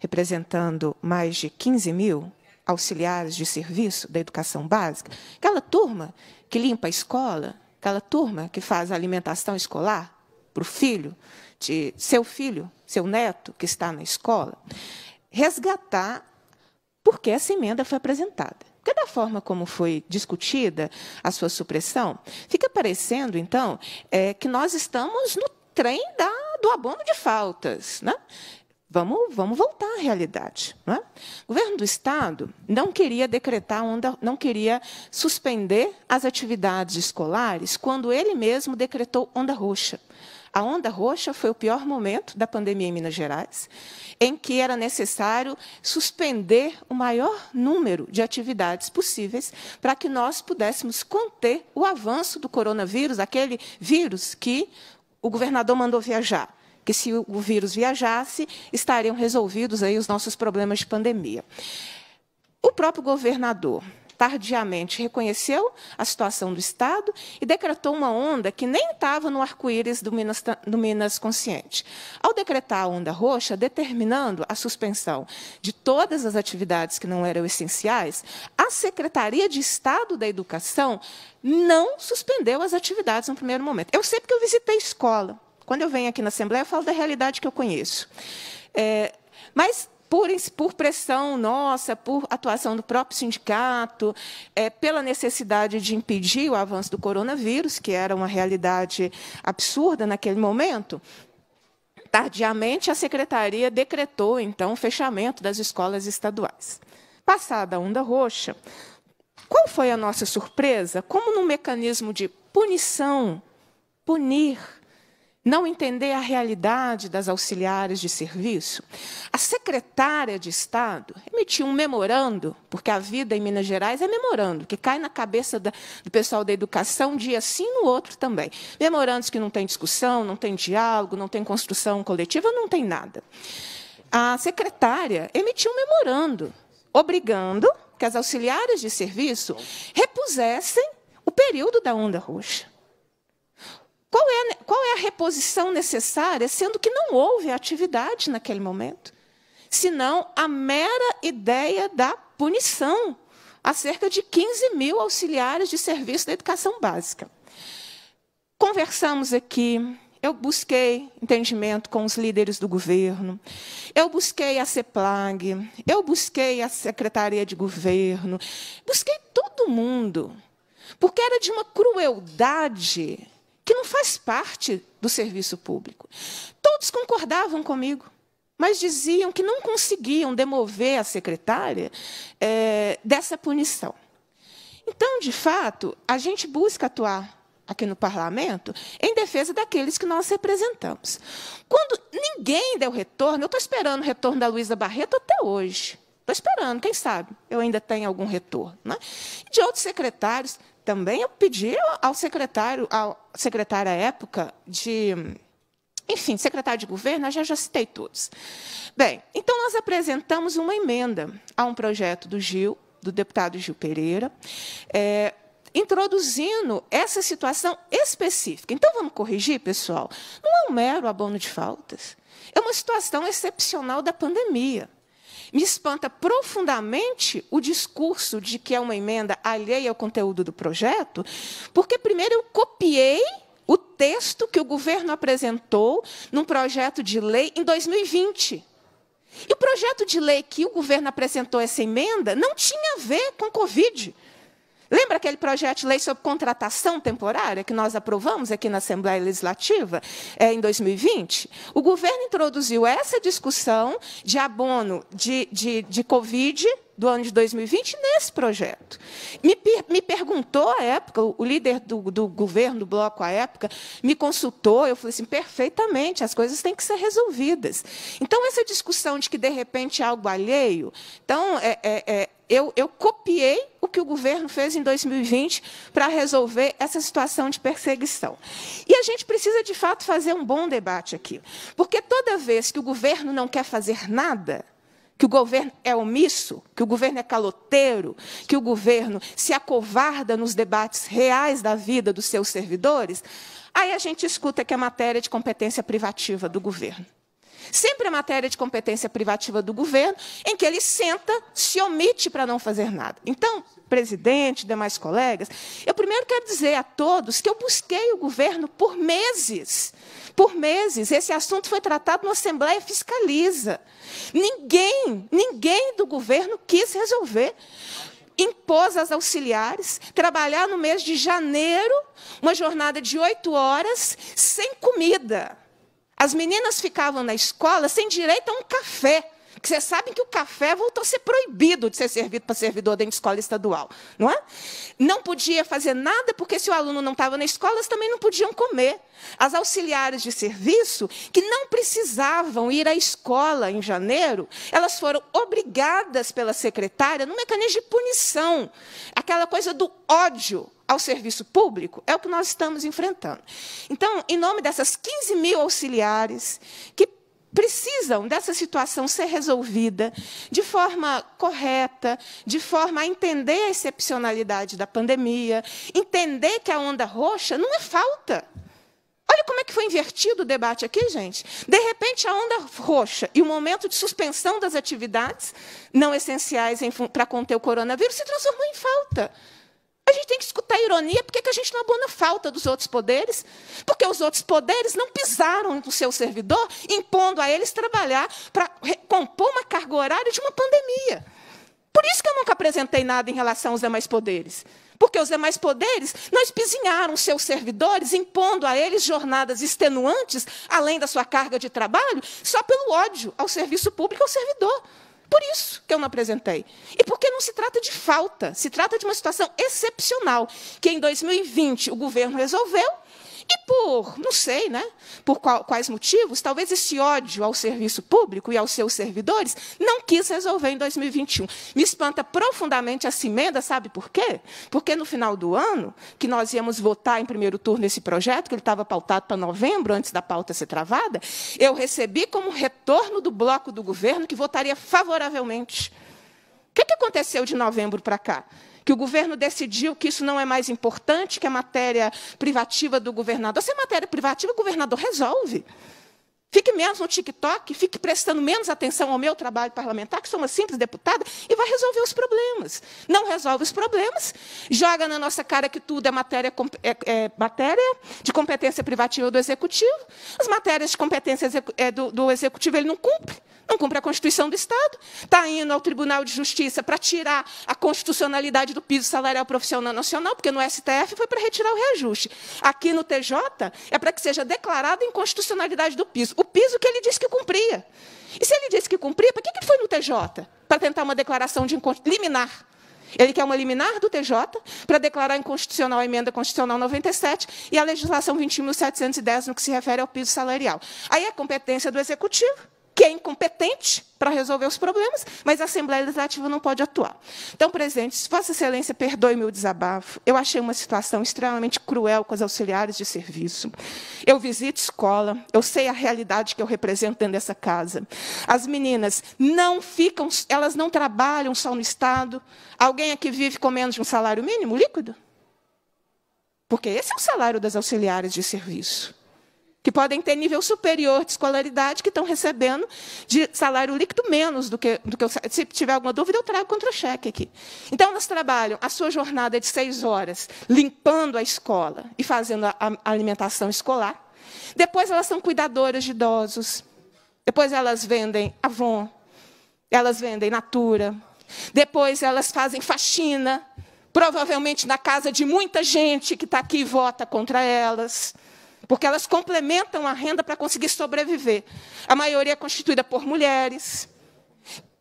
representando mais de 15 mil auxiliares de serviço da educação básica, aquela turma que limpa a escola, aquela turma que faz a alimentação escolar para o filho, seu neto que está na escola, resgatar porque essa emenda foi apresentada. Porque, da forma como foi discutida a sua supressão, fica parecendo, então, que nós estamos no trem do abono de faltas, né? Vamos voltar à realidade, né? O governo do Estado não queria não queria suspender as atividades escolares quando ele mesmo decretou onda roxa. A onda roxa foi o pior momento da pandemia em Minas Gerais, em que era necessário suspender o maior número de atividades possíveis para que nós pudéssemos conter o avanço do coronavírus, aquele vírus que o governador mandou viajar, que se o vírus viajasse, estariam resolvidos aí os nossos problemas de pandemia. O próprio governador tardiamente reconheceu a situação do Estado e decretou uma onda que nem estava no arco-íris do Minas Consciente. Ao decretar a onda roxa, determinando a suspensão de todas as atividades que não eram essenciais, a Secretaria de Estado da Educação não suspendeu as atividades no primeiro momento. Eu sei porque eu visitei escola. Quando eu venho aqui na Assembleia, eu falo da realidade que eu conheço. Mas por pressão nossa, por atuação do próprio sindicato, pela necessidade de impedir o avanço do coronavírus, que era uma realidade absurda naquele momento, tardiamente a Secretaria decretou, então, o fechamento das escolas estaduais. Passada a onda roxa, qual foi a nossa surpresa? Como num mecanismo de punição, punir, não entender a realidade das auxiliares de serviço, a secretária de Estado emitiu um memorando, porque a vida em Minas Gerais é memorando, que cai na cabeça do pessoal da educação um dia sim, no outro também. Memorandos que não tem discussão, não tem diálogo, não tem construção coletiva, não tem nada. A secretária emitiu um memorando, obrigando que as auxiliares de serviço repusessem o período da onda roxa. Qual é a reposição necessária, sendo que não houve atividade naquele momento, senão a mera ideia da punição a cerca de 15 mil auxiliares de serviço da educação básica. Conversamos aqui, eu busquei entendimento com os líderes do governo, eu busquei a CEPLAG, eu busquei a Secretaria de Governo, busquei todo mundo, porque era de uma crueldade que não faz parte do serviço público. Todos concordavam comigo, mas diziam que não conseguiam demover a secretária dessa punição. Então, de fato, a gente busca atuar aqui no parlamento em defesa daqueles que nós representamos. Quando ninguém deu retorno, eu estou esperando o retorno da Luísa Barreto até hoje. Estou esperando, quem sabe eu ainda tenho algum retorno, né? E de outros secretários. Também eu pedi ao secretário à época enfim, secretário de governo, já citei todos. Bem, então nós apresentamos uma emenda a um projeto do deputado Gil Pereira, introduzindo essa situação específica. Então, vamos corrigir, pessoal? Não é um mero abono de faltas, é uma situação excepcional da pandemia. Me espanta profundamente o discurso de que é uma emenda alheia ao conteúdo do projeto, porque, primeiro, eu copiei o texto que o governo apresentou num projeto de lei em 2020. E o projeto de lei que o governo apresentou essa emenda não tinha a ver com Covid. Lembra aquele projeto de lei sobre contratação temporária que nós aprovamos aqui na Assembleia Legislativa em 2020? O governo introduziu essa discussão de abono de Covid do ano de 2020 nesse projeto. Me perguntou à época, o líder do governo, do bloco à época, me consultou, eu falei assim, perfeitamente, as coisas têm que ser resolvidas. Então, essa discussão de que, de repente, é algo alheio, então, eu copiei o que o governo fez em 2020 para resolver essa situação de perseguição. E a gente precisa, de fato, fazer um bom debate aqui. Porque toda vez que o governo não quer fazer nada, que o governo é omisso, que o governo é caloteiro, que o governo se acovarda nos debates reais da vida dos seus servidores, aí a gente escuta que é matéria de competência privativa do governo. Sempre a matéria de competência privativa do governo, em que ele senta, se omite para não fazer nada. Então, presidente, demais colegas, eu primeiro quero dizer a todos que eu busquei o governo por meses. Por meses, esse assunto foi tratado na Assembleia Fiscaliza. Ninguém do governo quis resolver. Impôs às auxiliares trabalhar no mês de janeiro, uma jornada de 8 horas, sem comida. As meninas ficavam na escola sem direito a um café. Porque vocês sabem que o café voltou a ser proibido de ser servido para servidor dentro de escola estadual, não é? Não podia fazer nada, porque se o aluno não estava na escola, elas também não podiam comer. As auxiliares de serviço, que não precisavam ir à escola em janeiro, elas foram obrigadas pela secretária num mecanismo de punição. Aquela coisa do ódio ao serviço público é o que nós estamos enfrentando. Então, em nome dessas 15 mil auxiliares que precisam dessa situação ser resolvida de forma correta, de forma a entender a excepcionalidade da pandemia, entender que a onda roxa não é falta. Olha como é que foi invertido o debate aqui, gente. De repente, a onda roxa e o momento de suspensão das atividades não essenciais para conter o coronavírus se transformou em falta. A gente tem que escutar a ironia, porque que a gente não abona falta dos outros poderes? Porque os outros poderes não pisaram no seu servidor, impondo a eles trabalhar para compor uma carga horária de uma pandemia. Por isso que eu nunca apresentei nada em relação aos demais poderes. Porque os demais poderes não espizinharam seus servidores, impondo a eles jornadas extenuantes, além da sua carga de trabalho, só pelo ódio ao serviço público e ao servidor. Por isso que eu não apresentei. E porque não se trata de falta, se trata de uma situação excepcional, que em 2020 o governo resolveu, e por, não sei, né, por quais motivos, talvez esse ódio ao serviço público e aos seus servidores não quis resolver em 2021. Me espanta profundamente essa emenda, sabe por quê? Porque no final do ano, que nós íamos votar em primeiro turno esse projeto, que ele estava pautado para novembro, antes da pauta ser travada, eu recebi como retorno do bloco do governo que votaria favoravelmente. O que aconteceu de novembro para cá? Que o governo decidiu que isso não é mais importante que a matéria privativa do governador. Se é matéria privativa, o governador resolve. Fique menos no TikTok, fique prestando menos atenção ao meu trabalho parlamentar, que sou uma simples deputada, e vai resolver os problemas. Não resolve os problemas, joga na nossa cara que tudo é matéria de competência privativa do Executivo. As matérias de competência do Executivo ele não cumpre a Constituição do Estado, está indo ao Tribunal de Justiça para tirar a constitucionalidade do piso salarial profissional nacional, porque no STF foi para retirar o reajuste. Aqui no TJ é para que seja declarada a inconstitucionalidade do piso. O piso que ele disse que cumpria. E se ele disse que cumpria, para que ele foi no TJ? Para tentar uma declaração de liminar. Ele quer uma liminar do TJ para declarar inconstitucional a emenda constitucional 97 e a legislação 21.710 no que se refere ao piso salarial. Aí é competência do Executivo, que é incompetente para resolver os problemas, mas a Assembleia Legislativa não pode atuar. Então, presidente, se Vossa Excelência perdoe meu desabafo, eu achei uma situação extremamente cruel com os auxiliares de serviço. Eu visito escola, eu sei a realidade que eu represento dentro dessa casa. As meninas não ficam, elas não trabalham só no Estado. Alguém aqui vive com menos de um salário mínimo líquido? Porque esse é o salário das auxiliares de serviço, que podem ter nível superior de escolaridade, que estão recebendo de salário líquido menos do que se tiver alguma dúvida, eu trago contra-cheque aqui. Então, elas trabalham a sua jornada de 6 horas, limpando a escola e fazendo a alimentação escolar. Depois, elas são cuidadoras de idosos. Depois, elas vendem Avon. Elas vendem Natura. Depois, elas fazem faxina, provavelmente na casa de muita gente que está aqui e vota contra elas, porque elas complementam a renda para conseguir sobreviver. A maioria é constituída por mulheres,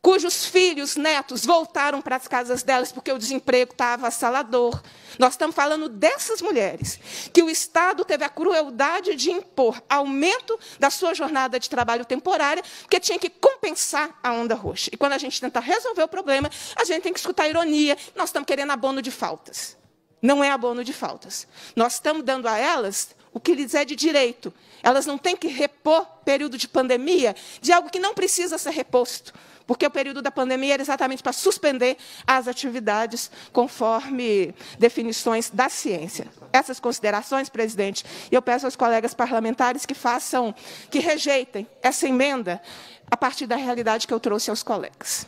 cujos filhos, netos, voltaram para as casas delas porque o desemprego está avassalador. Nós estamos falando dessas mulheres, que o Estado teve a crueldade de impor aumento da sua jornada de trabalho temporária, porque tinha que compensar a onda roxa. E quando a gente tenta resolver o problema, a gente tem que escutar a ironia. Nós estamos querendo abono de faltas. Não é abono de faltas. Nós estamos dando a elas o que lhes é de direito. Elas não têm que repor período de pandemia de algo que não precisa ser reposto, porque o período da pandemia era exatamente para suspender as atividades conforme definições da ciência. Essas considerações, presidente, eu peço aos colegas parlamentares que rejeitem essa emenda a partir da realidade que eu trouxe aos colegas.